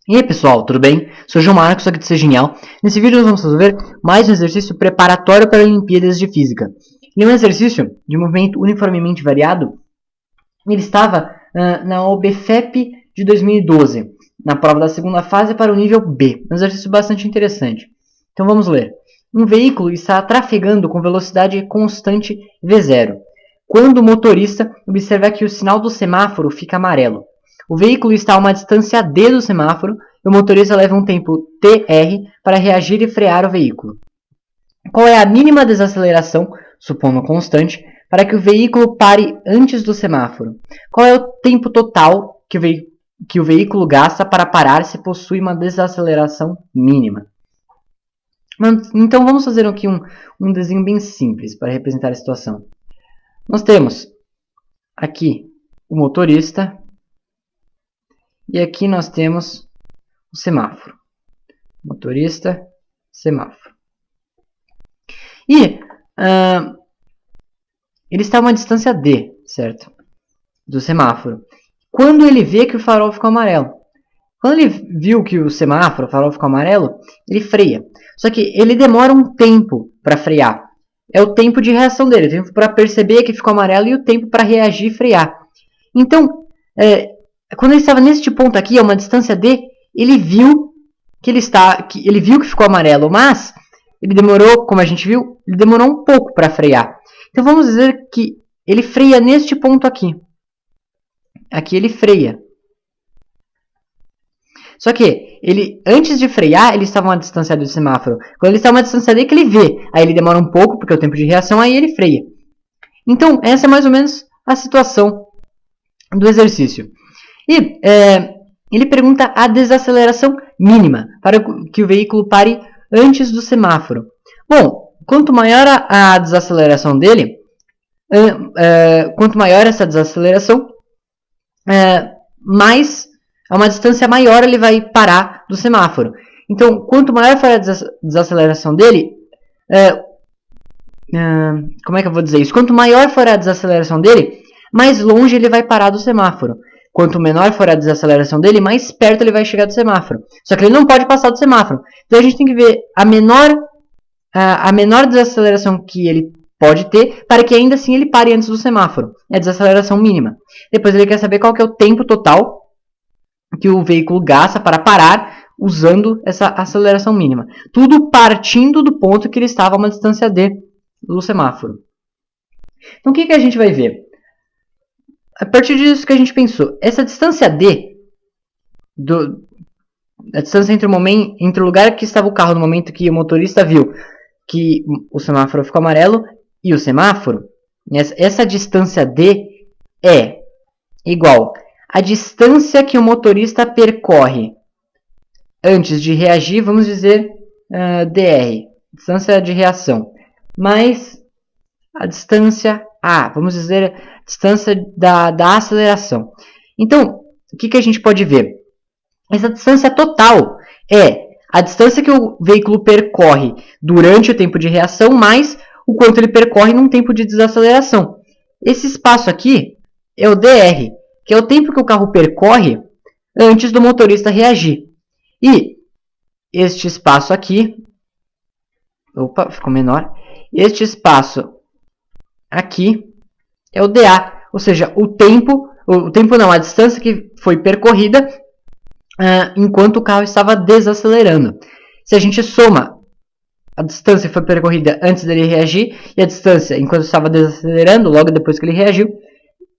E aí pessoal, tudo bem? Sou o João Marcos, aqui do Ser Genial. Nesse vídeo nós vamos resolver mais um exercício preparatório para Olimpíadas de Física. Ele é um exercício de movimento uniformemente variado. Ele estava na OBFEP de 2012, na prova da segunda fase para o nível B. Um exercício bastante interessante. Então vamos ler. Um veículo está trafegando com velocidade constante V0, quando o motorista observa que o sinal do semáforo fica amarelo. O veículo está a uma distância d do semáforo e o motorista leva um tempo tr para reagir e frear o veículo. Qual é a mínima desaceleração, supondo constante, para que o veículo pare antes do semáforo? Qual é o tempo total que o veículo gasta para parar se possui uma desaceleração mínima? Então vamos fazer aqui um desenho bem simples para representar a situação. Nós temos aqui o motorista. E aqui nós temos o semáforo. Motorista, semáforo. E ele está a uma distância d, certo? Do semáforo. Quando ele vê que o farol ficou amarelo. Quando ele viu que o semáforo, o farol ficou amarelo, ele freia. Só que ele demora um tempo para frear. É o tempo de reação dele. O tempo para perceber que ficou amarelo e o tempo para reagir e frear. Então, quando ele estava neste ponto aqui, a uma distância d, ele viu que ficou amarelo, mas ele demorou, como a gente viu, ele demorou um pouco para frear. Então vamos dizer que ele freia neste ponto aqui. Aqui ele freia. Só que antes de frear, ele estava a uma distância do semáforo. Quando ele está a uma distância d, que ele vê, aí ele demora um pouco, porque é o tempo de reação, aí ele freia. Então essa é mais ou menos a situação do exercício. E ele pergunta a desaceleração mínima para que o veículo pare antes do semáforo. Bom, quanto maior a desaceleração dele, quanto maior essa desaceleração, mais a uma distância maior ele vai parar do semáforo. Então, quanto maior for a desaceleração dele, como é que eu vou dizer isso? Quanto maior for a desaceleração dele, mais longe ele vai parar do semáforo. Quanto menor for a desaceleração dele, mais perto ele vai chegar do semáforo. Só que ele não pode passar do semáforo. Então a gente tem que ver a menor desaceleração que ele pode ter para que ainda assim ele pare antes do semáforo. É a desaceleração mínima. Depois ele quer saber qual que é o tempo total que o veículo gasta para parar usando essa aceleração mínima. Tudo partindo do ponto que ele estava a uma distância d do semáforo. Então o que a gente vai ver? A partir disso que a gente pensou, essa distância d, a distância entre o lugar que estava o carro no momento que o motorista viu que o semáforo ficou amarelo e o semáforo, essa distância d é igual à distância que o motorista percorre antes de reagir, vamos dizer dr, distância de reação, mais a distância a, vamos dizer, distância da aceleração. Então, o que a gente pode ver? Essa distância total é a distância que o veículo percorre durante o tempo de reação, mais o quanto ele percorre num tempo de desaceleração. Esse espaço aqui é o dr, que é o tempo que o carro percorre antes do motorista reagir. E este espaço aqui, opa, ficou menor. Este espaço aqui é o dA, ou seja, a distância que foi percorrida enquanto o carro estava desacelerando. Se a gente soma a distância que foi percorrida antes dele reagir e a distância enquanto estava desacelerando, logo depois que ele reagiu,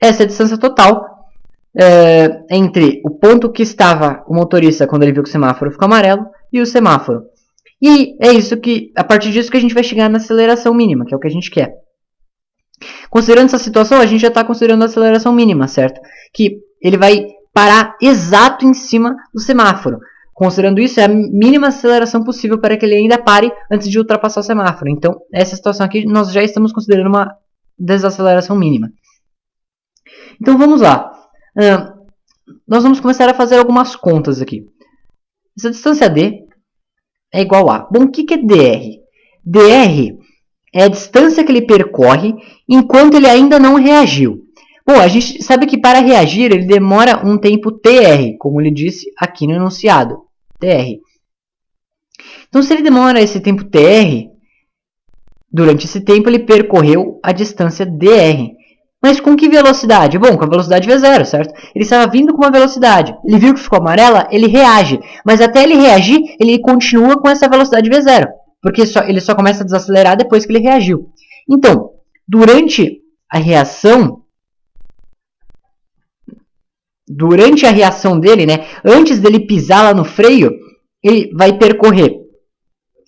essa é a distância total entre o ponto que estava o motorista quando ele viu que o semáforo ficou amarelo e o semáforo. E é isso a partir disso que a gente vai chegar na aceleração mínima, que é o que a gente quer. Considerando essa situação, a gente já está considerando a aceleração mínima, certo? Que ele vai parar exato em cima do semáforo. Considerando isso, é a mínima aceleração possível para que ele ainda pare antes de ultrapassar o semáforo. Então, essa situação aqui, nós já estamos considerando uma desaceleração mínima. Então, vamos lá. Nós vamos começar a fazer algumas contas aqui. Essa distância d é igual a... Bom, o que é dr? dr é a distância que ele percorre enquanto ele ainda não reagiu. Bom, a gente sabe que para reagir ele demora um tempo TR, como ele disse aqui no enunciado, TR. Então, se ele demora esse tempo TR, durante esse tempo ele percorreu a distância dr. Mas com que velocidade? Bom, com a velocidade V0, certo? Ele estava vindo com uma velocidade. Ele viu que ficou amarela, ele reage. Mas até ele reagir, ele continua com essa velocidade V0. Porque ele só começa a desacelerar depois que ele reagiu. Então, durante a reação dele, né, antes dele pisar lá no freio, ele vai percorrer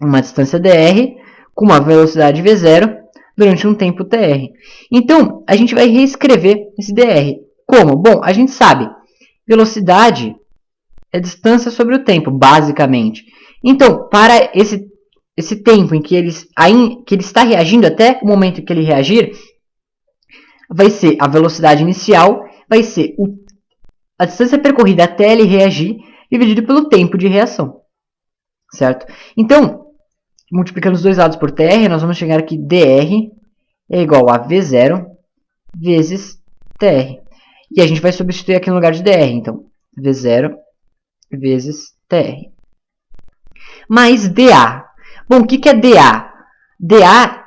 uma distância dr com uma velocidade v0 durante um tempo tr. Então, a gente vai reescrever esse dr. Como? Bom, a gente sabe, velocidade é distância sobre o tempo, basicamente. Então, para esse tempo em que ele está reagindo, até o momento em que ele reagir, vai ser a velocidade inicial, vai ser a distância percorrida até ele reagir, dividido pelo tempo de reação. Certo? Então, multiplicando os dois lados por tr, nós vamos chegar aqui dr é igual a v0 vezes tr. E a gente vai substituir aqui no lugar de dr. Então, v0 vezes tr. Mais dA. Bom, o que é dA? dA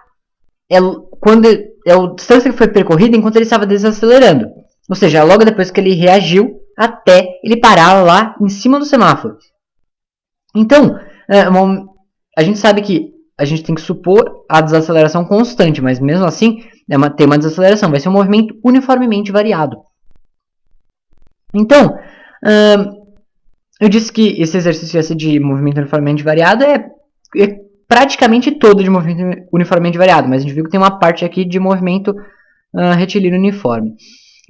é a distância que foi percorrida enquanto ele estava desacelerando. Ou seja, logo depois que ele reagiu até ele parar lá em cima do semáforo. Então, a gente sabe que a gente tem que supor a desaceleração constante, mas mesmo assim tem uma desaceleração, vai ser um movimento uniformemente variado. Então, eu disse que esse exercício de movimento uniformemente variado é praticamente todo de movimento uniformemente variado, mas a gente viu que tem uma parte aqui de movimento retilíneo uniforme.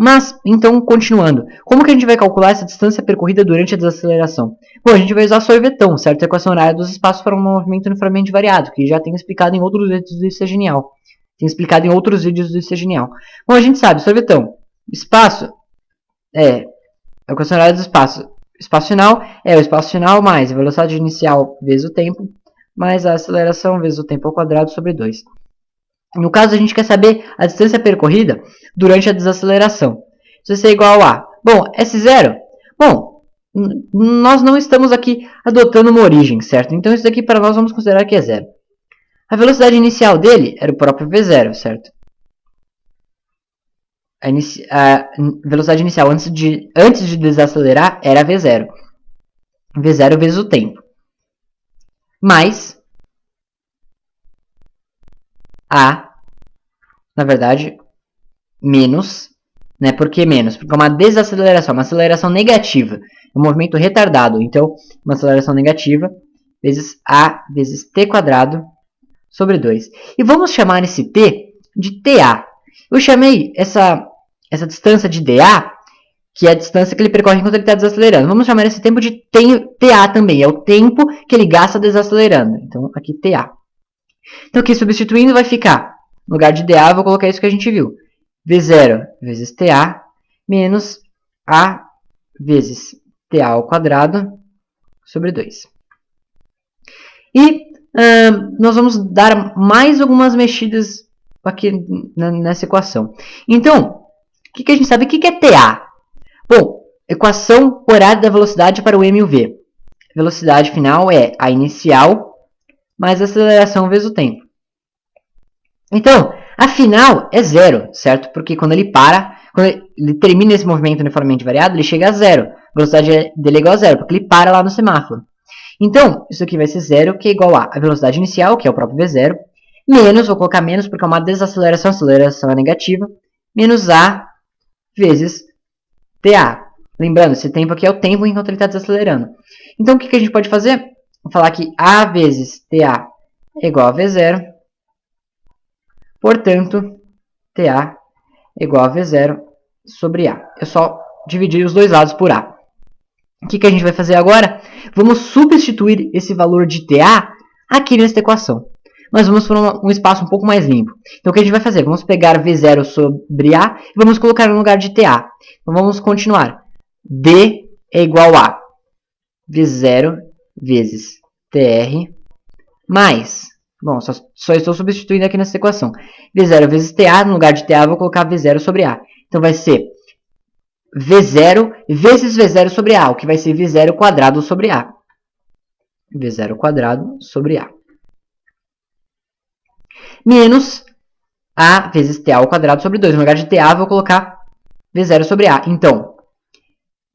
Mas, então, continuando, como que a gente vai calcular essa distância percorrida durante a desaceleração? Bom, a gente vai usar sorvetão, certo? A equação horária dos espaços para um movimento uniformemente variado, que já tem explicado em outros vídeos do Isso é Genial. Bom, a gente sabe, sorvetão, espaço é a equação horária do espaço. Espaço final é o espaço final mais a velocidade inicial vezes o tempo, mais a aceleração vezes o tempo ao quadrado sobre 2. No caso, a gente quer saber a distância percorrida durante a desaceleração. Isso é igual a... Bom, S0. Bom, nós não estamos aqui adotando uma origem, certo? Então, isso daqui para nós vamos considerar que é zero. A velocidade inicial dele era o próprio V0, certo? A velocidade inicial antes de desacelerar era V0. V0 vezes o tempo. Mais na verdade, menos, né? Por que menos? Porque é uma desaceleração, uma aceleração negativa, um movimento retardado. Então, uma aceleração negativa vezes a vezes t quadrado sobre 2. E vamos chamar esse t de TA. Eu chamei essa distância de dA, que é a distância que ele percorre enquanto ele está desacelerando. Vamos chamar esse tempo de TA também, é o tempo que ele gasta desacelerando. Então, aqui TA. Então, aqui substituindo vai ficar, no lugar de dA, eu vou colocar isso que a gente viu. V0 vezes TA menos A vezes TA ao quadrado sobre 2. E nós vamos dar mais algumas mexidas aqui nessa equação. Então, o que a gente sabe? O que é TA? Bom, equação horária da velocidade para o M e o V. Velocidade final é a inicial mais a aceleração vezes o tempo. Então, a final é zero, certo? Porque quando ele termina esse movimento uniformemente variado, ele chega a zero. A velocidade dele é igual a zero, porque ele para lá no semáforo. Então, isso aqui vai ser zero, que é igual a velocidade inicial, que é o próprio V0, menos, vou colocar menos porque é uma desaceleração, a aceleração é negativa, menos A vezes TA. Lembrando, esse tempo aqui é o tempo enquanto ele está desacelerando. Então, o que a gente pode fazer? Vou falar que A vezes TA é igual a V0. Portanto, TA é igual a V0 sobre A. Eu só dividi os dois lados por A. O que a gente vai fazer agora? Vamos substituir esse valor de TA aqui nesta equação. Nós vamos para um espaço um pouco mais limpo. Então, o que a gente vai fazer? Vamos pegar V0 sobre A e vamos colocar no lugar de TA. Então, vamos continuar. D é igual a V0 vezes TR mais... Bom, só estou substituindo aqui nessa equação. V0 vezes TA, no lugar de TA, vou colocar V0 sobre A. Então vai ser V0 vezes V0 sobre A, o que vai ser V0 quadrado sobre A. V0 quadrado sobre A. Menos A vezes TA ao quadrado sobre 2. No lugar de TA, vou colocar V0 sobre A. Então,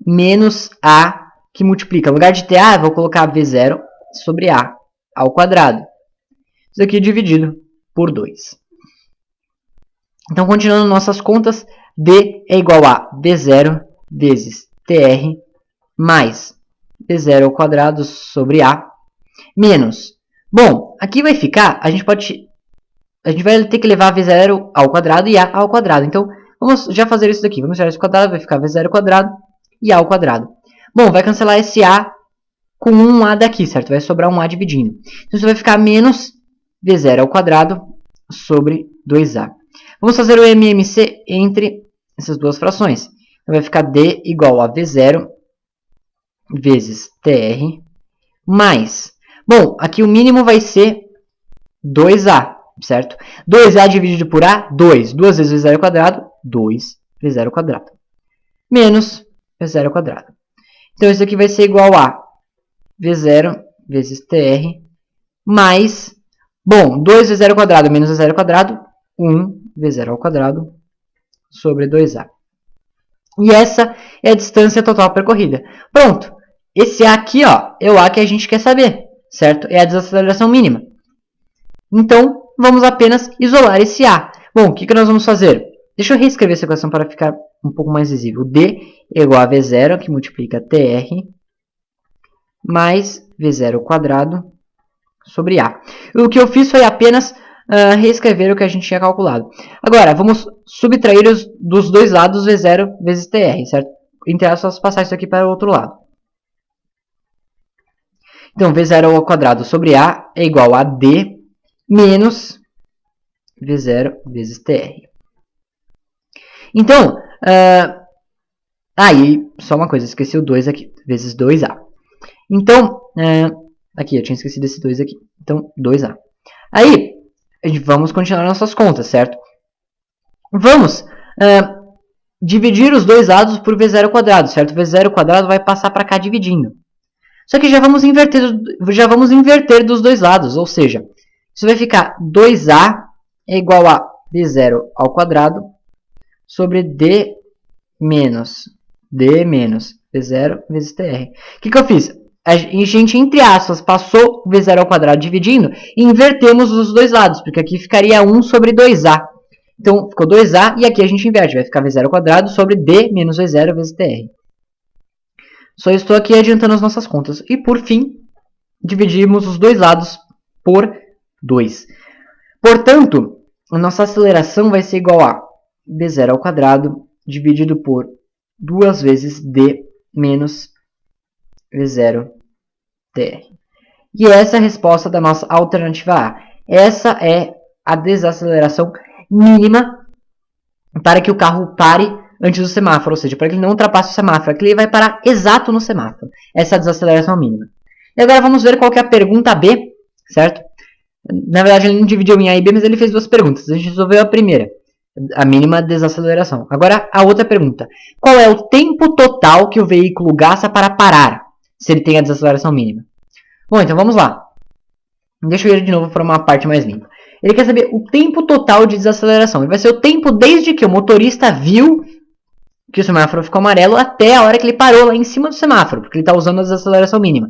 menos A que multiplica. No lugar de TA, vou colocar V0 sobre A ao quadrado. Isso aqui dividido por 2. Então, continuando nossas contas, D é igual a V0 vezes TR mais V0 ao quadrado sobre A menos. Bom, aqui vai ficar, a gente vai ter que levar V0 ao quadrado e A ao quadrado. Então, vamos já fazer isso daqui. Vamos tirar esse quadrado, vai ficar V0 ao quadrado e A ao quadrado. Bom, vai cancelar esse A com um A daqui, certo? Vai sobrar um A dividindo. Então, isso vai ficar menos V0 ao quadrado sobre 2A. Vamos fazer o MMC entre essas duas frações. Então, vai ficar D igual a V0 vezes TR mais. Bom, aqui o mínimo vai ser 2A, certo? 2A dividido por A, 2. 2 vezes V0 ao quadrado, 2 V0 ao quadrado. Menos V0 ao quadrado. Então, isso aqui vai ser igual a V0 vezes TR mais. Bom, 2 V0 ao quadrado menos V0 ao quadrado, 1 V0 ao quadrado sobre 2A. E essa é a distância total percorrida. Pronto. Esse A aqui, ó, é o A que a gente quer saber, certo? É a desaceleração mínima. Então, vamos apenas isolar esse A. Bom, o que nós vamos fazer? Deixa eu reescrever essa equação para ficar um pouco mais visível. D é igual a V0, que multiplica TR, mais V0 ao quadrado sobre A. O que eu fiz foi apenas reescrever o que a gente tinha calculado. Agora, vamos subtrair dos dois lados V0 vezes TR, certo? Entre aspas, passar isso aqui para o outro lado. Então, V0 ao quadrado sobre A é igual a D menos V0 vezes TR. Então, aí, só uma coisa, esqueci o 2 aqui, vezes 2A. Então, aqui, eu tinha esquecido esse 2 aqui. Então, 2A. Aí, vamos continuar nossas contas, certo? Vamos dividir os dois lados por V0 ao quadrado, certo? V0 ao quadrado vai passar para cá dividindo. Só que já vamos inverter dos dois lados, ou seja, isso vai ficar 2A é igual a V0 ao quadrado sobre D menos V0 vezes TR. O que eu fiz? A gente, entre aspas, passou o V0 ao quadrado dividindo e invertemos os dois lados, porque aqui ficaria 1 sobre 2A. Então, ficou 2A e aqui a gente inverte, vai ficar V0 ao quadrado sobre D menos V0 vezes TR. Só estou aqui adiantando as nossas contas. E, por fim, dividimos os dois lados por 2. Portanto, a nossa aceleração vai ser igual a V0 ao quadrado dividido por 2 vezes D menos V0 TR. E essa é a resposta da nossa alternativa A. Essa é a desaceleração mínima para que o carro pare antes do semáforo, ou seja, para que ele não ultrapasse o semáforo. Aqui ele vai parar exato no semáforo. Essa é a desaceleração mínima. E agora vamos ver qual que é a pergunta B, certo? Na verdade, ele não dividiu em A e B, mas ele fez duas perguntas. A gente resolveu a primeira, a mínima desaceleração. Agora, a outra pergunta. Qual é o tempo total que o veículo gasta para parar, se ele tem a desaceleração mínima? Bom, então vamos lá. Deixa eu ir de novo para uma parte mais limpa. Ele quer saber o tempo total de desaceleração. Ele vai ser o tempo desde que o motorista viu que o semáforo ficou amarelo até a hora que ele parou lá em cima do semáforo, porque ele está usando a desaceleração mínima.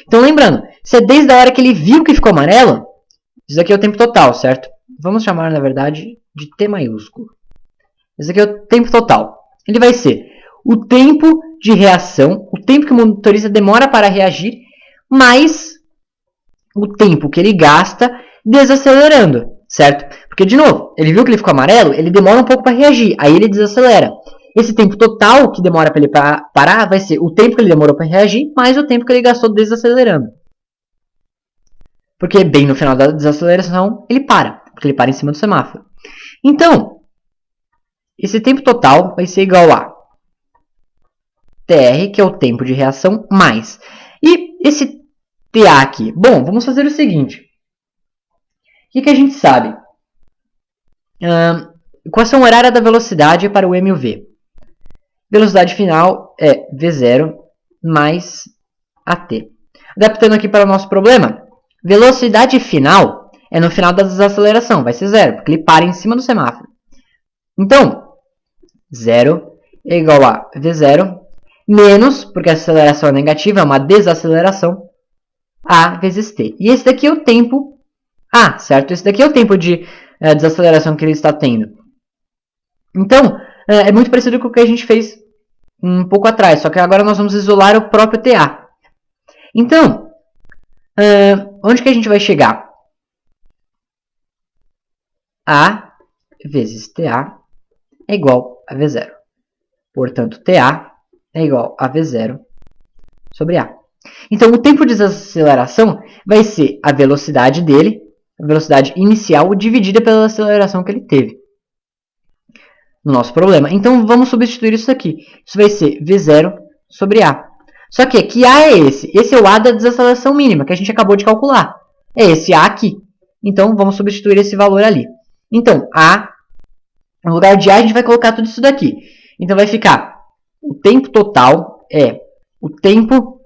Então, lembrando, se é desde a hora que ele viu que ficou amarelo, isso aqui é o tempo total, certo? Vamos chamar, na verdade, de T maiúsculo. Esse aqui é o tempo total. Ele vai ser o tempo de reação, o tempo que o motorista demora para reagir, mais o tempo que ele gasta desacelerando, certo? Porque, de novo, ele viu que ele ficou amarelo, ele demora um pouco para reagir, aí ele desacelera. Esse tempo total que demora para ele parar vai ser o tempo que ele demorou para reagir, mais o tempo que ele gastou desacelerando. Porque bem no final da desaceleração, ele para, porque ele para em cima do semáforo. Então, esse tempo total vai ser igual a TR, que é o tempo de reação, mais. E esse TA aqui? Bom, vamos fazer o seguinte. O que a gente sabe? equação horária da velocidade para o m e o v. Velocidade final é v0 mais at. Adaptando aqui para o nosso problema, velocidade final é no final da desaceleração, vai ser 0, porque ele para em cima do semáforo. Então, 0 é igual a v0 menos, porque a aceleração é negativa, é uma desaceleração, a vezes t. E esse daqui é o tempo a, certo? Esse daqui é o tempo de desaceleração que ele está tendo. Então, é muito parecido com o que a gente fez um pouco atrás, só que agora nós vamos isolar o próprio TA. Então, onde que a gente vai chegar? A vezes TA é igual a V0. Portanto, TA é igual a V0 sobre A. Então, o tempo de desaceleração vai ser a velocidade dele, a velocidade inicial, dividida pela aceleração que ele teve no nosso problema. Então, vamos substituir isso aqui. Isso vai ser V0 sobre A. Só que A é esse. Esse é o A da desaceleração mínima, que a gente acabou de calcular. É esse A aqui. Então, vamos substituir esse valor ali. Então, A, no lugar de A, a gente vai colocar tudo isso daqui. Então, vai ficar o tempo total é o tempo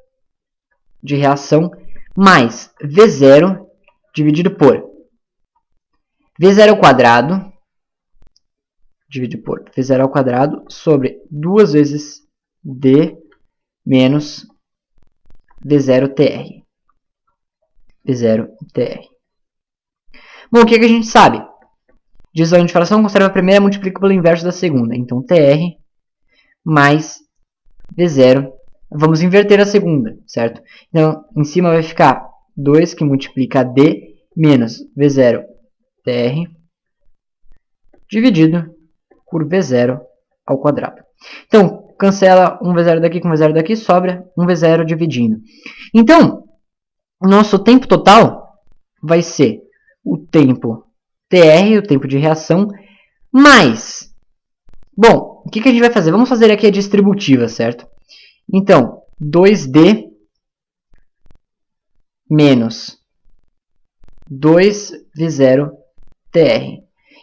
de reação mais V0 dividido por V0 ao quadrado dividido por V0 ao quadrado sobre 2 vezes D menos V0TR. V0TR. Bom, o que a gente sabe? Divisão de fração, conserva a primeira, multiplica pelo inverso da segunda. Então, TR mais V0. Vamos inverter a segunda, certo? Então, em cima vai ficar 2 que multiplica D menos V0 TR dividido por V0 ao quadrado. Então, cancela um V0 daqui com V0 daqui, sobra um V0 dividindo. Então, o nosso tempo total vai ser o tempo TR, o tempo de reação, mais... Bom, o que a gente vai fazer? Vamos fazer aqui a distributiva, certo? Então, 2D menos 2V0TR.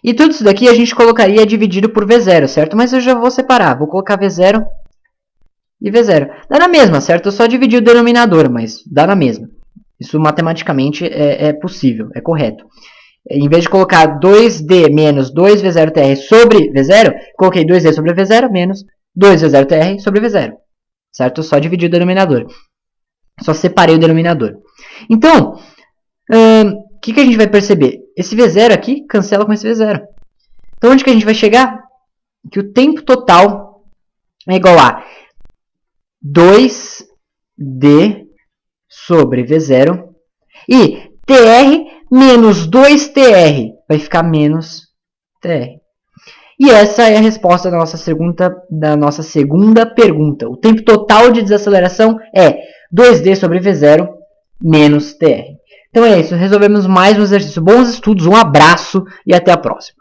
E tudo isso daqui a gente colocaria dividido por V0, certo? Mas eu já vou separar. Vou colocar V0 e V0. Dá na mesma, certo? Eu só dividi o denominador, mas dá na mesma. Isso matematicamente é possível, é correto. Em vez de colocar 2D menos 2V0TR sobre V0, coloquei 2D sobre V0 menos 2V0TR sobre V0. Certo? Só dividi o denominador. Só separei o denominador. Então, o que a gente vai perceber? Esse V0 aqui cancela com esse V0. Então, onde que a gente vai chegar? Que o tempo total é igual a 2D sobre V0 e TR menos 2TR. Vai ficar menos TR. E essa é a resposta da nossa segunda pergunta. O tempo total de desaceleração é 2D sobre V0 menos TR. Então é isso, resolvemos mais um exercício. Bons estudos, um abraço e até a próxima.